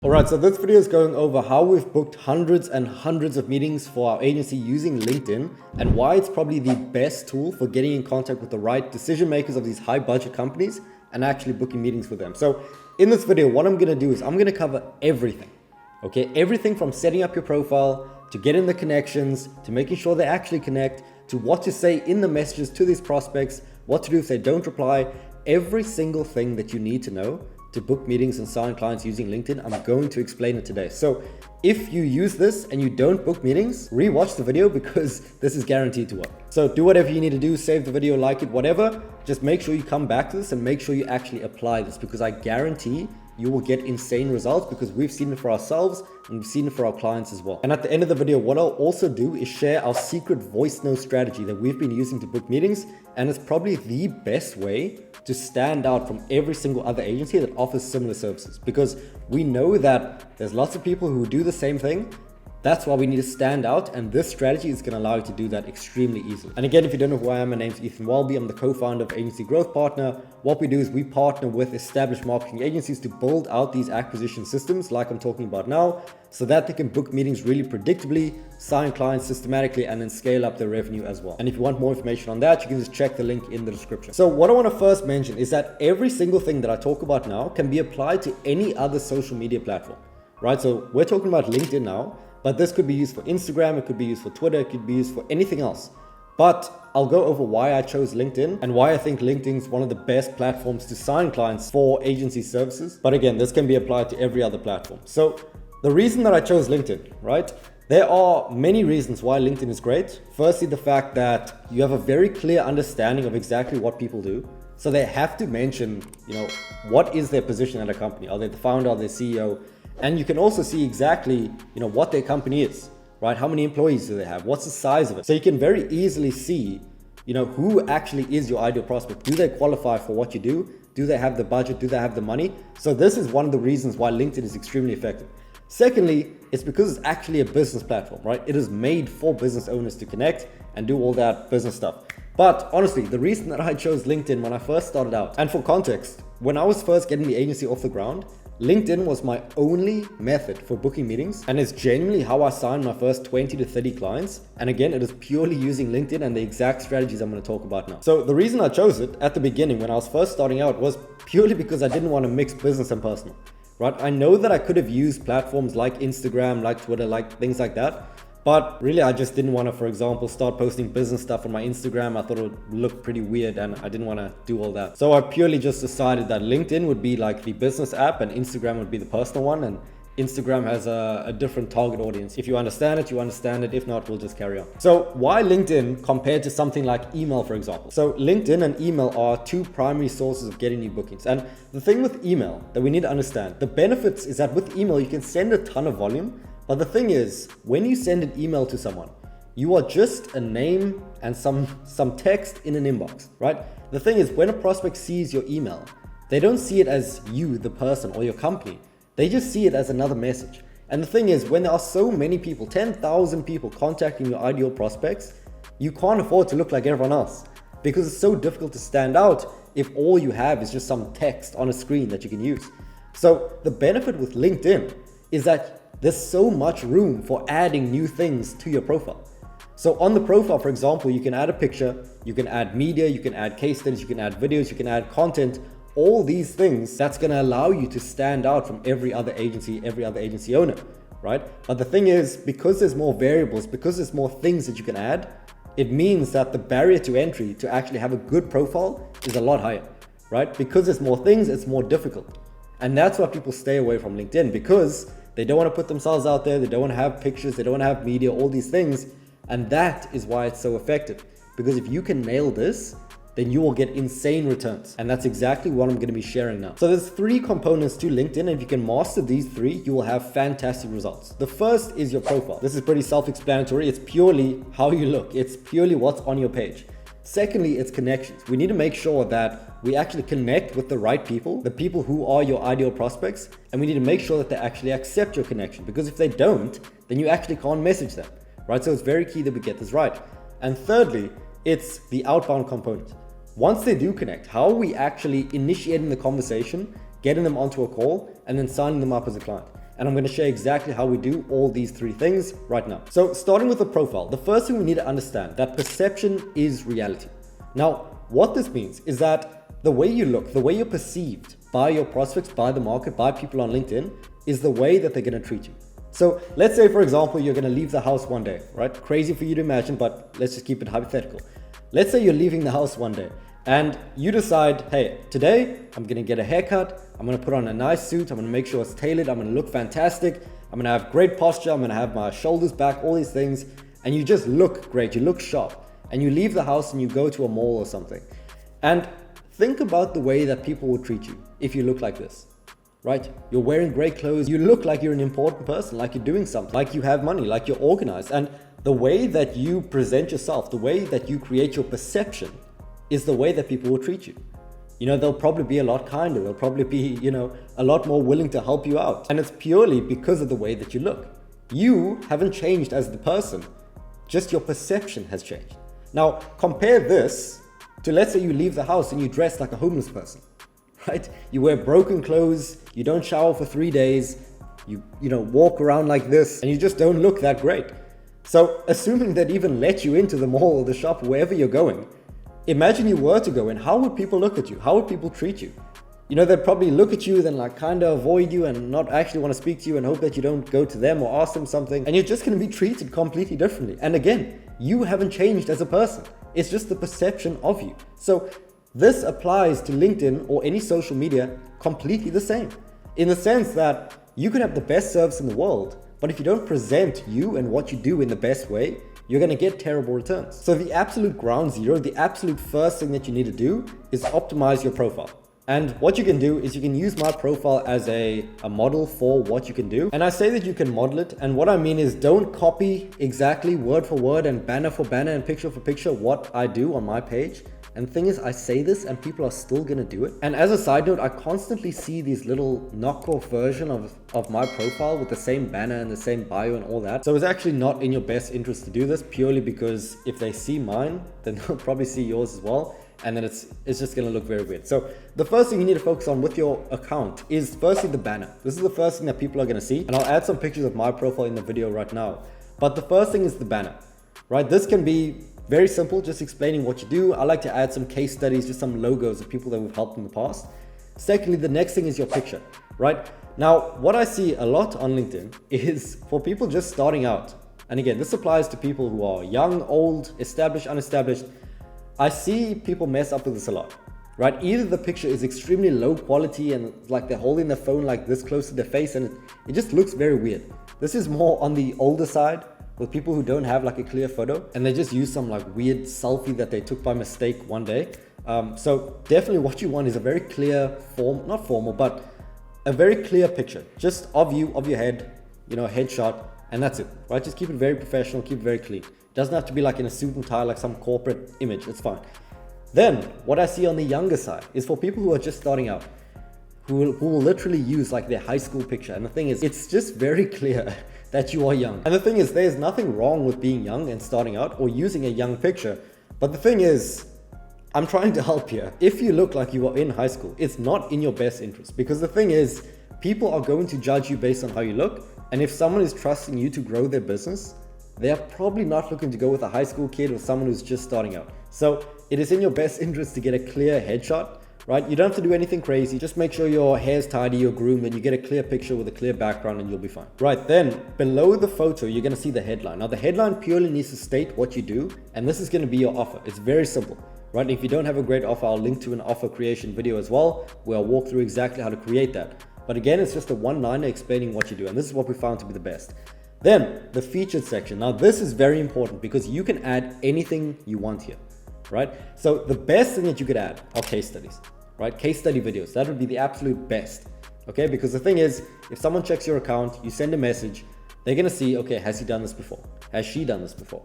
Alright, so this video is going over how we've booked hundreds and hundreds of meetings for our agency using LinkedIn and why it's probably the best tool for getting in contact with the right decision makers of these high budget companies and actually booking meetings with them. So in this video, what I'm going to do is I'm going to cover everything. Okay, everything from setting up your profile to getting the connections to making sure they actually connect to what to say in the messages to these prospects, what to do if they don't reply, every single thing that you need to know to book meetings and sign clients using LinkedIn. I'm going to explain it today. So if you use this and you don't book meetings, rewatch the video because this is guaranteed to work. So do whatever you need to do, save the video, like it, whatever. Just make sure you come back to this and make sure you actually apply this because I guarantee you will get insane results because we've seen it for ourselves and we've seen it for our clients as well. And at the end of the video, what I'll also do is share our secret voice note strategy that we've been using to book meetings. And it's probably the best way to stand out from every single other agency that offers similar services because we know that there's lots of people who do the same thing. That's why we need to stand out, and this strategy is going to allow you to do that extremely easily. And again, if you don't know who I am, my name's Welby. I'm the co-founder of Agency Growth Partner. What we do is we partner with established marketing agencies to build out these acquisition systems like I'm talking about now, so that they can book meetings really predictably, sign clients systematically, and then scale up their revenue as well. And if you want more information on that, you can just check the link in the description. So what I want to first mention is that every single thing that I talk about now can be applied to any other social media platform, right? So we're talking about LinkedIn now, but this could be used for Instagram, it could be used for Twitter, it could be used for anything else. But I'll go over why I chose LinkedIn and why I think LinkedIn is one of the best platforms to sign clients for agency services. But again, this can be applied to every other platform. So the reason that I chose LinkedIn, right? There are many reasons why LinkedIn is great. Firstly, the fact that you have a very clear understanding of exactly what people do. So they have to mention, what is their position at a company? Are they the founder, are they CEO? And you can also see exactly, what their company is, right? How many employees do they have? What's the size of it? So you can very easily see, who actually is your ideal prospect. Do they qualify for what you do? Do they have the budget? Do they have the money? So this is one of the reasons why LinkedIn is extremely effective. Secondly, it's because it's actually a business platform, right? It is made for business owners to connect and do all that business stuff. But honestly, the reason that I chose LinkedIn when I first started out, and for context, when I was first getting the agency off the ground, LinkedIn was my only method for booking meetings, and it's genuinely how I signed my first 20 to 30 clients. And again, it is purely using LinkedIn and the exact strategies I'm going to talk about now. So the reason I chose it at the beginning when I was first starting out was purely because I didn't want to mix business and personal, right? I know that I could have used platforms like Instagram, like Twitter, like things like that. But really, I just didn't want to, for example, start posting business stuff on my Instagram. I thought it would look pretty weird and I didn't want to do all that. So I purely just decided that LinkedIn would be like the business app and Instagram would be the personal one. And Instagram has a different target audience. If you understand it, you understand it. If not, we'll just carry on. So why LinkedIn compared to something like email, for example? So LinkedIn and email are two primary sources of getting new bookings. And the thing with email that we need to understand, the benefits is that with email, you can send a ton of volume. But the thing is, when you send an email to someone, you are just a name and some text in an inbox, right? The thing is, when a prospect sees your email, they don't see it as you, the person, or your company. They just see it as another message. And the thing is, when there are so many people, 10,000 people contacting your ideal prospects, you can't afford to look like everyone else because it's so difficult to stand out if all you have is just some text on a screen that you can use. So the benefit with LinkedIn is that there's so much room for adding new things to your profile. So on the profile, for example, you can add a picture, you can add media, you can add case studies, you can add videos, you can add content, all these things that's going to allow you to stand out from every other agency owner, right? But the thing is, because there's more variables, because there's more things that you can add, it means that the barrier to entry to actually have a good profile is a lot higher, right? Because there's more things, it's more difficult. And that's why people stay away from LinkedIn because they don't want to put themselves out there. They don't want to have pictures. They don't want to have media, all these things. And that is why it's so effective. Because if you can nail this, then you will get insane returns. And that's exactly what I'm going to be sharing now. So there's three components to LinkedIn. And if you can master these three, you will have fantastic results. The first is your profile. This is pretty self-explanatory. It's purely how you look. It's purely what's on your page. Secondly, it's connections. We need to make sure that we actually connect with the right people, the people who are your ideal prospects, and we need to make sure that they actually accept your connection because if they don't, then you actually can't message them, right? So it's very key that we get this right. And thirdly, it's the outbound component. Once they do connect, how are we actually initiating the conversation, getting them onto a call, and then signing them up as a client? And I'm going to share exactly how we do all these three things right now. So starting with the profile, the first thing we need to understand that perception is reality. Now, what this means is that the way you look, the way you're perceived by your prospects, by the market, by people on LinkedIn is the way that they're going to treat you. So let's say, for example, you're going to leave the house one day, right? Crazy for you to imagine, but let's just keep it hypothetical. Let's say you're leaving the house one day and you decide, hey, today I'm going to get a haircut. I'm going to put on a nice suit. I'm going to make sure it's tailored. I'm going to look fantastic. I'm going to have great posture. I'm going to have my shoulders back, all these things. And you just look great. You look sharp. And you leave the house and you go to a mall or something. And think about the way that people will treat you if you look like this, right? You're wearing great clothes. You look like you're an important person, like you're doing something, like you have money, like you're organized. And the way that you present yourself, the way that you create your perception is the way that people will treat you. You know, they'll probably be a lot kinder. They'll probably be, a lot more willing to help you out. And it's purely because of the way that you look. You haven't changed as the person, just your perception has changed. Now, compare this to, let's say you leave the house and you dress like a homeless person, right? You wear broken clothes, you don't shower for 3 days, you walk around like this and you just don't look that great. So assuming that even let you into the mall or the shop, wherever you're going, imagine you were to go in, how would people look at you? How would people treat you? They'd probably look at you, then like kind of avoid you and not actually want to speak to you and hope that you don't go to them or ask them something. And you're just going to be treated completely differently. And again, you haven't changed as a person. It's just the perception of you. So this applies to LinkedIn or any social media completely the same. In the sense that you can have the best service in the world, but if you don't present you and what you do in the best way, you're going to get terrible returns. So the absolute ground zero, the absolute first thing that you need to do is optimize your profile. And what you can do is you can use my profile as a model for what you can do. And I say that you can model it. And what I mean is don't copy exactly word for word and banner for banner and picture for picture what I do on my page. And the thing is, I say this and people are still going to do it. And as a side note, I constantly see these little knockoff version of my profile with the same banner and the same bio and all that. So it's actually not in your best interest to do this, purely because if they see mine, then they'll probably see yours as well. And then it's just going to look very weird. So the first thing you need to focus on with your account is firstly the banner. This is the first thing that people are going to see. And I'll add some pictures of my profile in the video right now. But the first thing is the banner, right? This can be very simple, just explaining what you do. I like to add some case studies, just some logos of people that we've helped in the past. Secondly, the next thing is your picture, right? Now, what I see a lot on LinkedIn is for people just starting out. And again, this applies to people who are young, old, established, unestablished. I see people mess up with this a lot, right? Either the picture is extremely low quality and like they're holding their phone like this close to their face and it just looks very weird. This is more on the older side with people who don't have like a clear photo and they just use some like weird selfie that they took by mistake one day. So definitely what you want is a very clear not formal, but a very clear picture just of you, of your head, a headshot, and that's it, right? Just keep it very professional, keep it very clean. Doesn't have to be like in a suit and tie, like some corporate image, it's fine. Then what I see on the younger side is for people who are just starting out, who will literally use like their high school picture. And the thing is, it's just very clear that you are young. And the thing is, there's nothing wrong with being young and starting out or using a young picture. But the thing is, I'm trying to help here. If you look like you are in high school, it's not in your best interest, because the thing is, people are going to judge you based on how you look. And if someone is trusting you to grow their business, they are probably not looking to go with a high school kid or someone who's just starting out. So it is in your best interest to get a clear headshot, right? You don't have to do anything crazy. Just make sure your hair's tidy, you're groomed, and you get a clear picture with a clear background and you'll be fine. Right, then below the photo, you're gonna see the headline. Now the headline purely needs to state what you do, and this is gonna be your offer. It's very simple, right? If you don't have a great offer, I'll link to an offer creation video as well, where I'll walk through exactly how to create that. But again, it's just a one-liner explaining what you do, and this is what we found to be the best. Then the featured section. Now this is very important because you can add anything you want here, right? So the best thing that you could add are case studies, right? Case study videos. That would be the absolute best, okay? Because the thing is, if someone checks your account, you send a message, they're gonna see, okay, has he done this before? Has she done this before?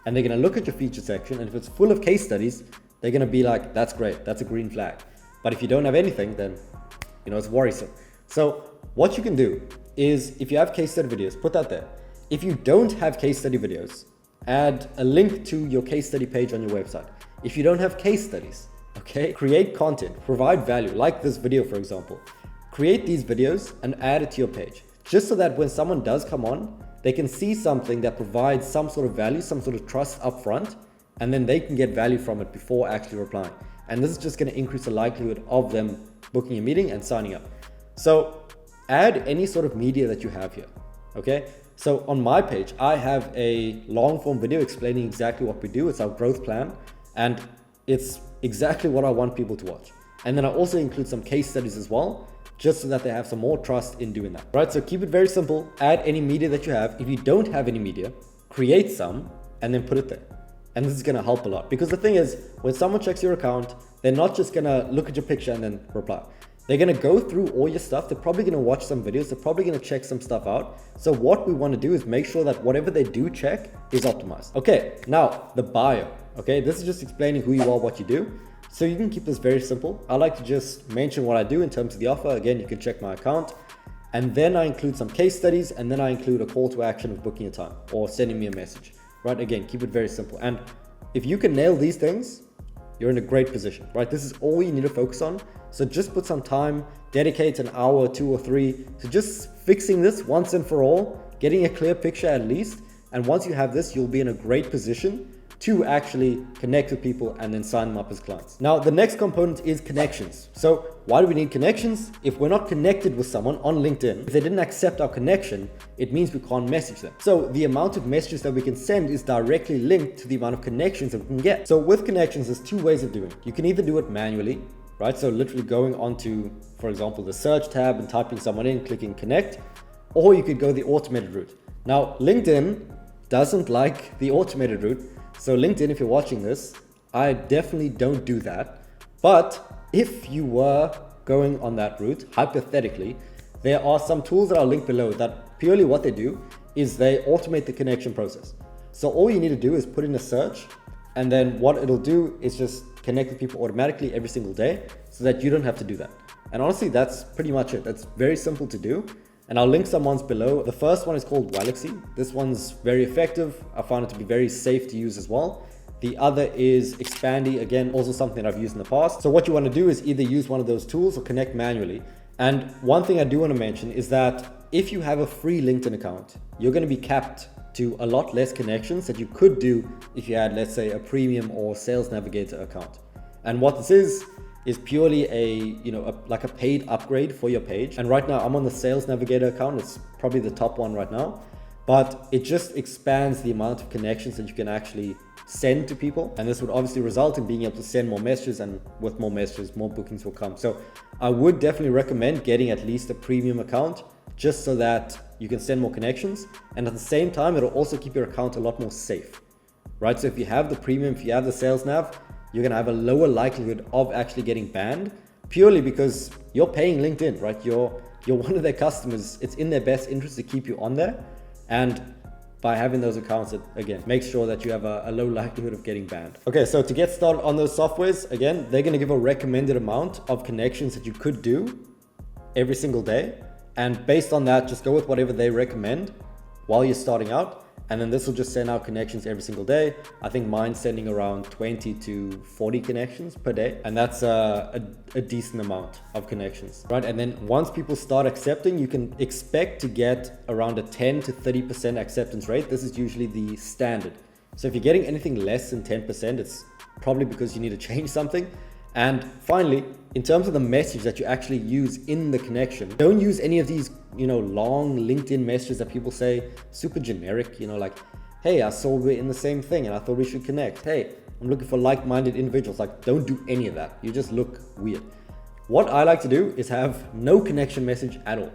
And they're gonna look at your featured section, and if it's full of case studies, they're gonna be like, that's great, that's a green flag. But if you don't have anything, then it's worrisome. So what you can do is, if you have case study videos, put that there. If you don't have case study videos, add a link to your case study page on your website. If you don't have case studies, okay, create content, provide value, like this video, for example. Create these videos and add it to your page. just so that when someone does come on, they can see something that provides some sort of value, some sort of trust up front, and then they can get value from it before actually replying. And this is just going to increase the likelihood of them booking a meeting and signing up. So add any sort of media that you have here, okay? So on my page, I have a long form video explaining exactly what we do. It's our growth plan, and it's exactly what I want people to watch. And then I also include some case studies as well, just so that they have some more trust in doing that, right? So keep it very simple. Add any media that you have. If you don't have any media, create some and then put it there. And this is going to help a lot, because the thing is, when someone checks your account, they're not just going to look at your picture and then reply. They're going to go through all your stuff. They're probably going to watch some videos. They're probably going to check some stuff out. So what we want to do is make sure that whatever they do check is optimized. Okay, now the bio. Okay, this is just explaining who you are, what you do. So you can keep this very simple. I like to just mention what I do in terms of the offer. Again, you can check my account. And then I include some case studies, and then I include a call to action of booking a time or sending me a message, right? Again, keep it very simple. And if you can nail these things, you're in a great position, right? This is all you need to focus on. So just put some time, dedicate an hour, 2 or 3 to just fixing this once and for all, getting a clear picture at least. And once you have this, you'll be in a great position to actually connect with people and then sign them up as clients. Now, the next component is connections. So why do we need connections? If we're not connected with someone on LinkedIn, if they didn't accept our connection, it means we can't message them. So the amount of messages that we can send is directly linked to the amount of connections that we can get. So with connections, there's 2 ways of doing it. You can either do it manually, right? So literally going onto, for example, the search tab and typing someone in, clicking connect, or you could go the automated route. Now, LinkedIn doesn't like the automated route. So LinkedIn, if you're watching this, I definitely don't do that. But if you were going on that route, hypothetically, there are some tools that I'll link below that purely what they do is they automate the connection process. So all you need to do is put in a search, and then what it'll do is just connect with people automatically every single day so that you don't have to do that. And honestly, that's pretty much it. That's very simple to do. And I'll link some ones below. The first one is called Welby. This one's very effective. I found it to be very safe to use as well. The other is Expandy, again, also something that I've used in the past. So what you want to do is either use one of those tools or connect manually. And one thing I do want to mention is that if you have a free LinkedIn account, you're going to be capped to a lot less connections that you could do if you had, let's say, a premium or sales navigator account. And what this is purely like a paid upgrade for your page. And right now I'm on the Sales Navigator account. It's probably the top one right now, but it just expands the amount of connections that you can actually send to people. And this would obviously result in being able to send more messages, and with more messages, more bookings will come. So I would definitely recommend getting at least a premium account just so that you can send more connections. And at the same time, it'll also keep your account a lot more safe, right? So if you have the premium, if you have the Sales Nav, you're going to have a lower likelihood of actually getting banned, purely because you're paying LinkedIn, right? You're one of their customers. It's in their best interest to keep you on there. And by having those accounts, it again makes sure that you have a low likelihood of getting banned. Okay, so to get started on those softwares, again, they're going to give a recommended amount of connections that you could do every single day. And based on that, just go with whatever they recommend while you're starting out. And then this will just send out connections every single day. I think mine's sending around 20 to 40 connections per day. And that's a decent amount of connections, right? And then once people start accepting, you can expect to get around a 10 to 30% acceptance rate. This is usually the standard. So if you're getting anything less than 10%, it's probably because you need to change something. And finally, in terms of the message that you actually use in the connection, don't use any of these, long LinkedIn messages that people say, super generic, like, hey, I saw we're in the same thing and I thought we should connect. Hey, I'm looking for like-minded individuals. Like, don't do any of that. You just look weird. What I like to do is have no connection message at all,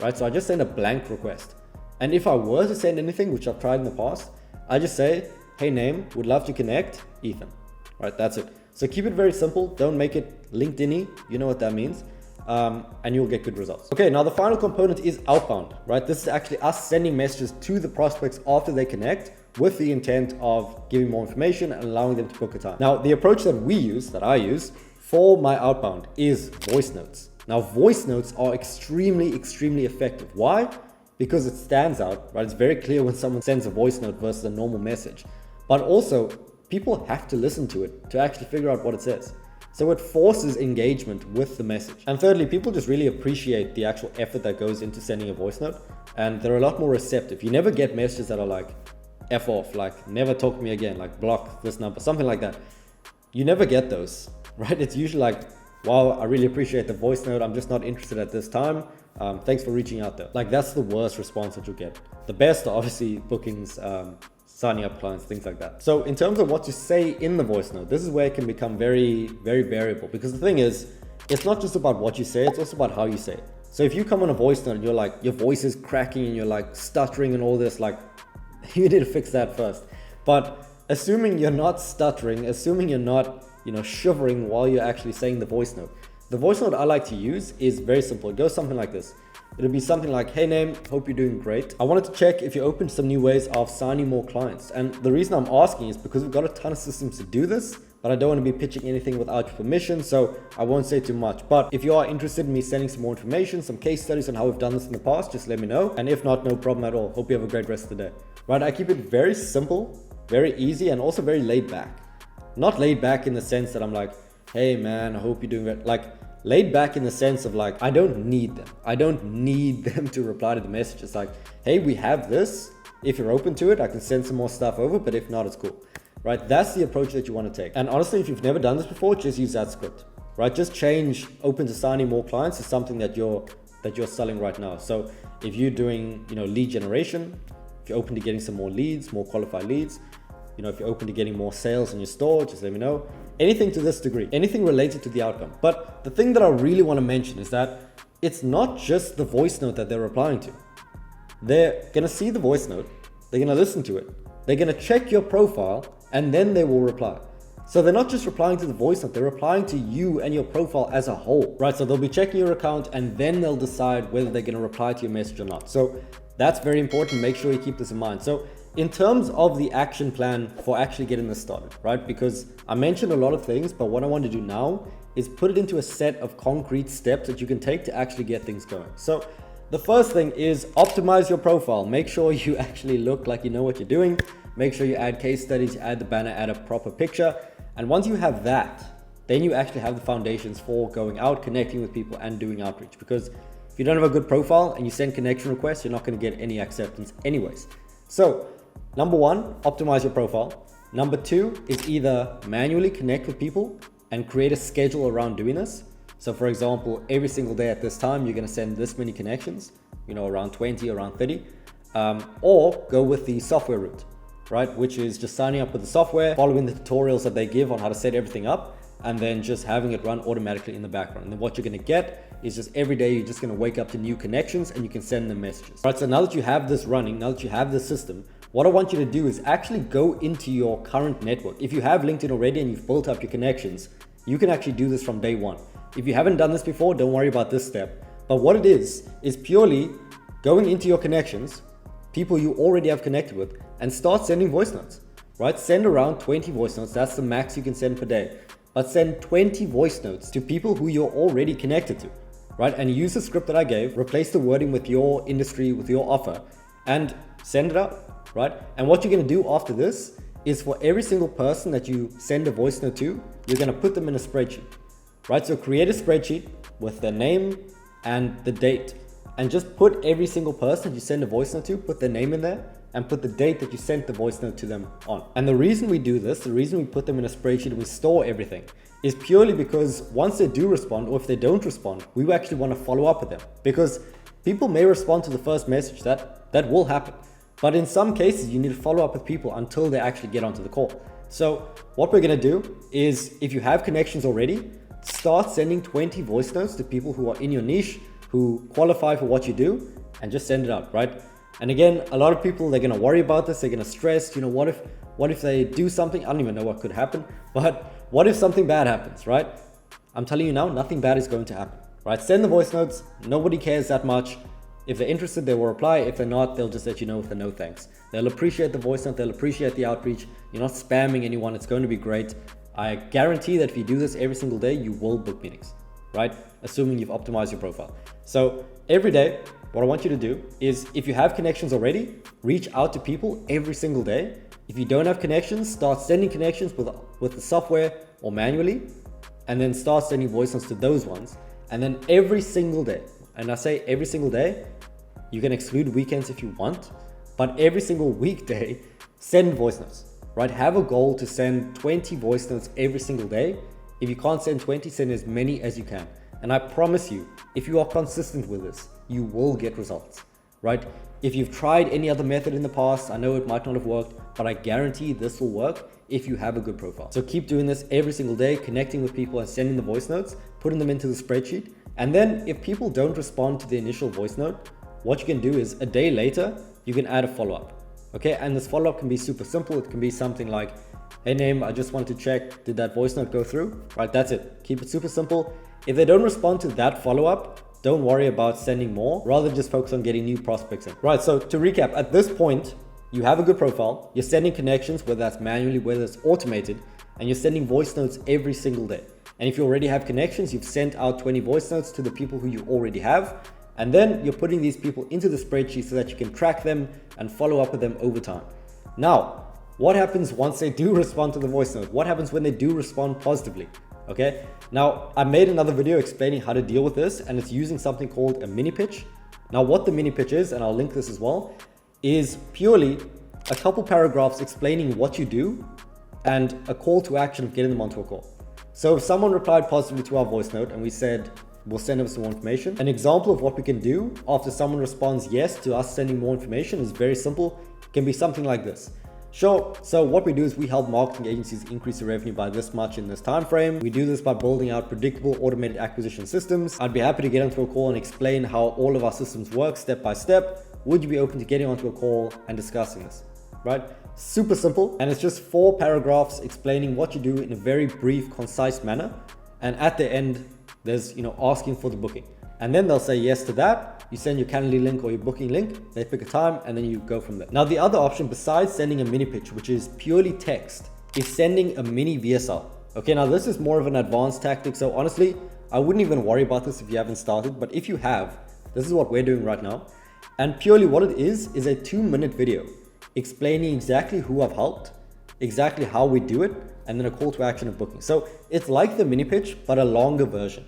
right? So I just send a blank request. And if I were to send anything, which I've tried in the past, I just say, hey, name, would love to connect, Ethan, right? That's it. So keep it very simple. Don't make it LinkedIn-y. You know what that means. And you'll get good results. Okay, now the final component is outbound, right? This is actually us sending messages to the prospects after they connect with the intent of giving more information and allowing them to book a time. Now, the approach that I use for my outbound is voice notes. Now, voice notes are extremely, extremely effective. Why? Because it stands out, right? It's very clear when someone sends a voice note versus a normal message. But also, people have to listen to it to actually figure out what it says. So it forces engagement with the message. And thirdly, people just really appreciate the actual effort that goes into sending a voice note, and they're a lot more receptive. You never get messages that are like, F off, like never talk to me again, like block this number, something like that. You never get those, right? It's usually like, wow, I really appreciate the voice note, I'm just not interested at this time. Thanks for reaching out though. Like that's the worst response that you'll get. The best are obviously bookings, signing up clients, things like that. So in terms of what to say in the voice note, this is where it can become very, very variable, because the thing is, it's not just about what you say, it's also about how you say it. So if you come on a voice note and you're like, your voice is cracking and you're like stuttering and all this, like you need to fix that first. But assuming you're not stuttering, assuming you're not, shivering while you're actually saying the voice note I like to use is very simple. It goes something like this. It'll be something like, hey name, hope you're doing great. I wanted to check if you're open to some new ways of signing more clients. And the reason I'm asking is because we've got a ton of systems to do this, but I don't want to be pitching anything without your permission, so I won't say too much. But if you are interested in me sending some more information, some case studies on how we've done this in the past, just let me know. And if not, no problem at all. Hope you have a great rest of the day. Right, I keep it very simple, very easy, and also very laid back. Not laid back in the sense that I'm like, hey man, I hope you're doing it. Like laid back in the sense of like, I don't need them. I don't need them to reply to the message. It's like, hey, we have this. If you're open to it, I can send some more stuff over, but if not, it's cool. Right? That's the approach that you want to take. And honestly, if you've never done this before, just use that script, right? Just change open to signing more clients to something that you're selling right now. So if you're doing, lead generation, if you're open to getting some more leads, more qualified leads, if you're open to getting more sales in your store, just let me know. Anything to this degree, anything related to the outcome. But the thing that I really want to mention is that it's not just the voice note that they're replying to. They're going to see the voice note, they're going to listen to it, they're going to check your profile, and then they will reply. So they're not just replying to the voice note, they're replying to you and your profile as a whole, right? So they'll be checking your account and then they'll decide whether they're going to reply to your message or not. So that's very important. Make sure you keep this in mind. So in terms of the action plan for actually getting this started, right? Because I mentioned a lot of things, but what I want to do now is put it into a set of concrete steps that you can take to actually get things going. So the first thing is optimize your profile. Make sure you actually look like you know what you're doing. Make sure you add case studies, add the banner, add a proper picture. And once you have that, then you actually have the foundations for going out, connecting with people and doing outreach. Because if you don't have a good profile and you send connection requests, you're not going to get any acceptance anyways. So number one, optimize your profile. Number two is either manually connect with people and create a schedule around doing this. So for example, every single day at this time, you're going to send this many connections, around 20, around 30, or go with the software route, right? Which is just signing up with the software, following the tutorials that they give on how to set everything up, and then just having it run automatically in the background. And then what you're going to get is just every day, you're just going to wake up to new connections and you can send them messages. Right, so now that you have this running, now that you have this system, what I want you to do is actually go into your current network. If you have LinkedIn already and you've built up your connections, you can actually do this from day one. If you haven't done this before, don't worry about this step. But what it is purely going into your connections, people you already have connected with, and start sending voice notes, right? Send around 20 voice notes. That's the max you can send per day. But send 20 voice notes to people who you're already connected to, right? And use the script that I gave, replace the wording with your industry, with your offer, and send it out, right? And what you're gonna do after this is for every single person that you send a voice note to, you're gonna put them in a spreadsheet, right? So create a spreadsheet with their name and the date, and just put every single person that you send a voice note to, put their name in there, and put the date that you sent the voice note to them on. And the reason we do this, the reason we put them in a spreadsheet and we store everything, is purely because once they do respond, or if they don't respond, we actually want to follow up with them. Because people may respond to the first message, that will happen. But in some cases, you need to follow up with people until they actually get onto the call. So what we're gonna do is, if you have connections already, start sending 20 voice notes to people who are in your niche, who qualify for what you do, and just send it out, right? And again, a lot of people, they're gonna worry about this, they're gonna stress, what if they do something? I don't even know what could happen, but what if something bad happens, right? I'm telling you now, nothing bad is going to happen, right? Send the voice notes, nobody cares that much. If they're interested, they will reply. If they're not, they'll just let you know with a no thanks. They'll appreciate the voice note, they'll appreciate the outreach. You're not spamming anyone, it's going to be great. I guarantee that if you do this every single day, you will book meetings, right? Assuming you've optimized your profile. So every day, what I want you to do is, if you have connections already, reach out to people every single day. If you don't have connections, start sending connections with the software or manually, and then start sending voice notes to those ones. And then every single day, and I say every single day, you can exclude weekends if you want, but every single weekday, send voice notes, right? Have a goal to send 20 voice notes every single day. If you can't send 20, send as many as you can. And I promise you, if you are consistent with this, you will get results, right? If you've tried any other method in the past, I know it might not have worked, but I guarantee this will work if you have a good profile. So keep doing this every single day, connecting with people and sending the voice notes, putting them into the spreadsheet. And then if people don't respond to the initial voice note, what you can do is a day later, you can add a follow-up. Okay, and this follow-up can be super simple. It can be something like, hey name, I just want to check, did that voice note go through? Right, that's it. Keep it super simple. If they don't respond to that follow-up, don't worry about sending more, rather just focus on getting new prospects in. Right, so to recap, at this point, you have a good profile, you're sending connections, whether that's manually, whether it's automated, and you're sending voice notes every single day. And if you already have connections, you've sent out 20 voice notes to the people who you already have, and then you're putting these people into the spreadsheet so that you can track them and follow up with them over time. Now, what happens once they do respond to the voice note? What happens when they do respond positively? Okay, now I made another video explaining how to deal with this, and it's using something called a mini pitch. Now what the mini pitch is, and I'll link this as well, is purely a couple paragraphs explaining what you do and a call to action of getting them onto a call. So if someone replied positively to our voice note and we said, we'll send them some more information, an example of what we can do after someone responds yes to us sending more information is very simple. It can be something like this. Sure, so what we do is we help marketing agencies increase their revenue by this much in this time frame. We do this by building out predictable automated acquisition systems. I'd be happy to get onto a call and explain how all of our systems work step by step. Would you be open to getting onto a call and discussing this? Right? Super simple. And it's just 4 paragraphs explaining what you do in a very brief, concise manner. And at the end, there's, asking for the booking. And then they'll say yes to that. You send your Calendly link or your booking link, they pick a time, and then you go from there. Now, the other option besides sending a mini pitch, which is purely text, is sending a mini VSL. Okay, now this is more of an advanced tactic. So honestly, I wouldn't even worry about this if you haven't started, but if you have, this is what we're doing right now. And purely what it is a 2-minute video explaining exactly who I've helped, exactly how we do it, and then a call to action of booking. So it's like the mini pitch, but a longer version.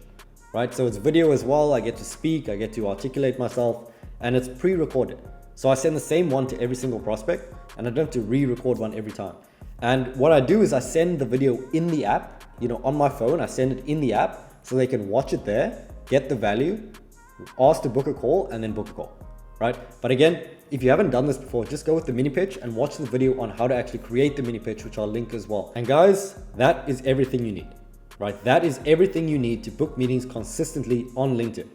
Right? So it's video as well. I get to speak, I get to articulate myself, and it's pre-recorded. So I send the same one to every single prospect, and I don't have to re-record one every time. And what I do is I send the video in the app, on my phone, I send it in the app so they can watch it there, get the value, ask to book a call, and then book a call, right? But again, if you haven't done this before, just go with the mini pitch and watch the video on how to actually create the mini pitch, which I'll link as well. And guys, that is everything you need. Right? That is everything you need to book meetings consistently on LinkedIn.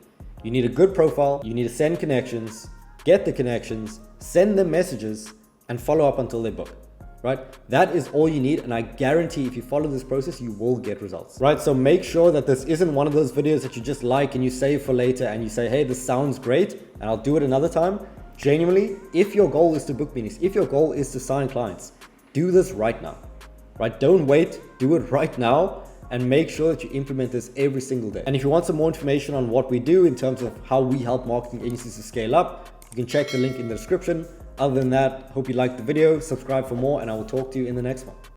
You need a good profile, you need to send connections, get the connections, send them messages, and follow up until they book. Right? That is all you need, and I guarantee if you follow this process, you will get results. Right? So make sure that this isn't one of those videos that you just like and you save for later and you say, hey, this sounds great, and I'll do it another time. Genuinely, if your goal is to book meetings, if your goal is to sign clients, do this right now. Right? Don't wait, do it right now. And make sure that you implement this every single day. And if you want some more information on what we do in terms of how we help marketing agencies to scale up, you can check the link in the description. Other than that, hope you liked the video, subscribe for more, and I will talk to you in the next one.